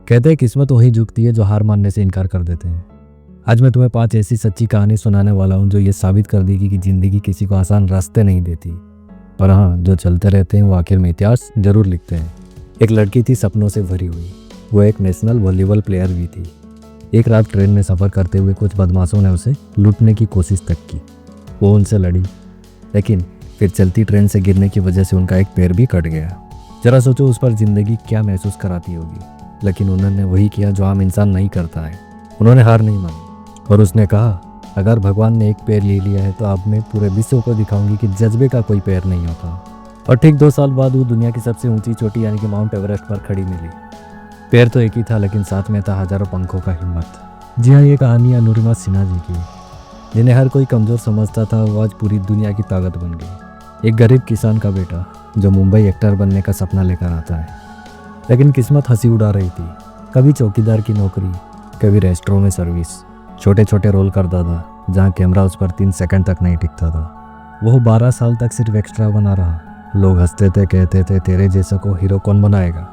कहते हैं किस्मत वही झुकती है जो हार मानने से इनकार कर देते हैं। आज मैं तुम्हें 5 ऐसी सच्ची कहानी सुनाने वाला हूँ जो ये साबित कर देगी कि ज़िंदगी किसी को आसान रास्ते नहीं देती, पर हाँ, जो चलते रहते हैं वो आखिर में इतिहास जरूर लिखते हैं। एक लड़की थी सपनों से भरी हुई। वो एक नेशनल वॉलीबॉल प्लेयर भी थी। एक रात ट्रेन में सफ़र करते हुए कुछ बदमाशों ने उसे लूटने की कोशिश तक की। वो उनसे लड़ी, लेकिन फिर चलती ट्रेन से गिरने की वजह से उनका एक पैर भी कट गया। जरा सोचो उस पर ज़िंदगी क्या महसूस कराती होगी। लेकिन उन्होंने वही किया जो आम इंसान नहीं करता है। उन्होंने हार नहीं मानी और उसने कहा, अगर भगवान ने एक पैर ले लिया है तो अब मैं पूरे विश्व को दिखाऊंगी कि जज्बे का कोई पैर नहीं होता। और ठीक 2 साल बाद वो दुनिया की सबसे ऊंची चोटी यानी कि माउंट एवरेस्ट पर खड़ी मिली। पैर तो एक ही था, लेकिन साथ में था हजारों पंखों का हिम्मत। जी हाँ, ये कहानी है अनुरिमा सिन्हा जी की, जिन्हें हर कोई कमज़ोर समझता था, वो आज पूरी दुनिया की ताकत बन गई। एक गरीब किसान का बेटा जो मुंबई एक्टर बनने का सपना लेकर आता है, लेकिन किस्मत हंसी उड़ा रही थी। कभी चौकीदार की नौकरी, कभी रेस्टोरेंट में सर्विस, छोटे छोटे रोल करता था जहाँ कैमरा उस पर 3 सेकंड तक नहीं टिकता था। वो 12 साल तक सिर्फ एक्स्ट्रा बना रहा। लोग हंसते थे, कहते थे तेरे जैसा को हीरो कौन बनाएगा,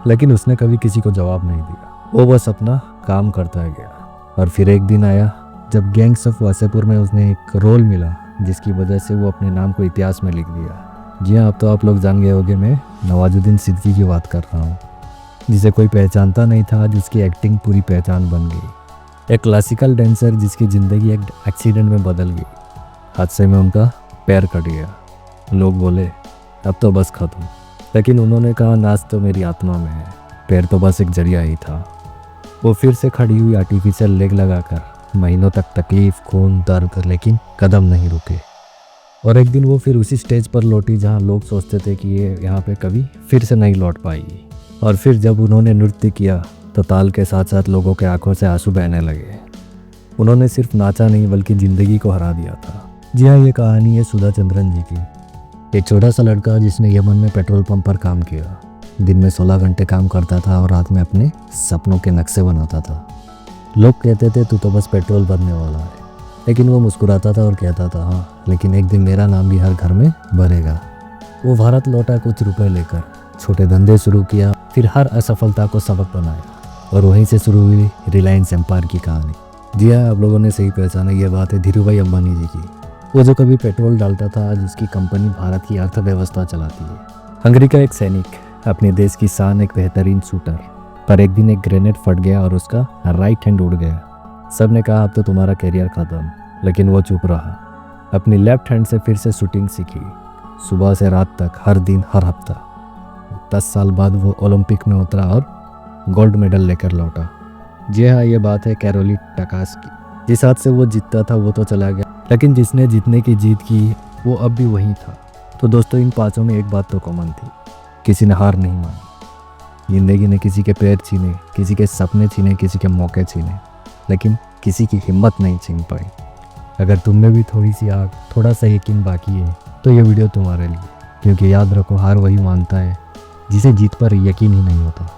लेकिन उसने कभी किसी को जवाब नहीं दिया। वो बस अपना काम करता गया। और फिर एक दिन आया जब गैंग्स ऑफ वासेपुर में उसने एक रोल मिला, जिसकी वजह से वो अपने नाम को इतिहास में लिख दिया। जी हाँ, अब तो आप लोग जान गए होंगे मैं नवाजुद्दीन सिद्दीकी की बात कर रहा हूँ, जिसे कोई पहचानता नहीं था। आज उसकी एक्टिंग पूरी पहचान बन गई। एक क्लासिकल डांसर जिसकी ज़िंदगी एक एक्सीडेंट में बदल गई। हादसे में उनका पैर कट गया। लोग बोले अब तो बस खत्म, लेकिन उन्होंने कहा नाच तो मेरी आत्मा में है, पैर तो बस एक जरिया ही था। वो फिर से खड़ी हुई आर्टिफिशियल लेग लगाकर, महीनों तक तकलीफ, खून, दर्द, लेकिन कदम नहीं रुके। और एक दिन वो फिर उसी स्टेज पर लौटी जहाँ लोग सोचते थे कि ये यहाँ पे कभी फिर से नहीं लौट पाएगी। और फिर जब उन्होंने नृत्य किया तो ताल के साथ साथ लोगों के आंखों से आंसू बहने लगे। उन्होंने सिर्फ नाचा नहीं बल्कि ज़िंदगी को हरा दिया था। जी हाँ, ये कहानी है सुधा चंद्रन जी की। एक छोटा सा लड़का जिसने यमन में पेट्रोल पंप पर काम किया। दिन में 16 घंटे काम करता था और रात में अपने सपनों के नक्शे बनाता था। लोग कहते थे तू तो बस पेट्रोल भरने वाला है, लेकिन वो मुस्कुराता था और कहता था हाँ, लेकिन एक दिन मेरा नाम भी हर घर में भरेगा। वो भारत लौटा कुछ रुपए लेकर, छोटे धंधे शुरू किया, फिर हर असफलता को सबक बनाया और वहीं से शुरू हुई रिलायंस एम्पायर की कहानी। जी हाँ, आप लोगों ने सही पहचाना, ये बात है धीरूभाई अंबानी जी की। वो जो कभी पेट्रोल डालता था, आज उसकी कंपनी भारत की अर्थव्यवस्था चलाती है। हंगरी का एक सैनिक, अपने देश की शान, एक बेहतरीन शूटर, पर एक दिन एक ग्रेनेड फट गया और उसका राइट हैंड उड़ गया। सब ने कहा अब तो तुम्हारा करियर खत्म, लेकिन वो चुप रहा। अपनी लेफ्ट हैंड से फिर से शूटिंग सीखी, सुबह से रात तक, हर दिन, हर हफ्ता। 10 साल बाद वो ओलंपिक में उतरा और गोल्ड मेडल लेकर लौटा। जी हाँ, ये बात है कैरोली टकास की। जिस हाथ से वो जीतता था वो तो चला गया, लेकिन जिसने जीतने की जीत की वो अब भी वही था। तो दोस्तों, इन 5 में एक बात तो कॉमन थी, किसी ने हार नहीं मानी। जिंदगी ने किसी के पैर छीने, किसी के सपने छीने, किसी के मौके छीने, लेकिन किसी की हिम्मत नहीं छीन पाई। अगर तुम में भी थोड़ी सी आग, थोड़ा सा यकीन बाकी है तो ये वीडियो तुम्हारे लिए, क्योंकि याद रखो हार वही मानता है जिसे जीत पर यकीन ही नहीं होता।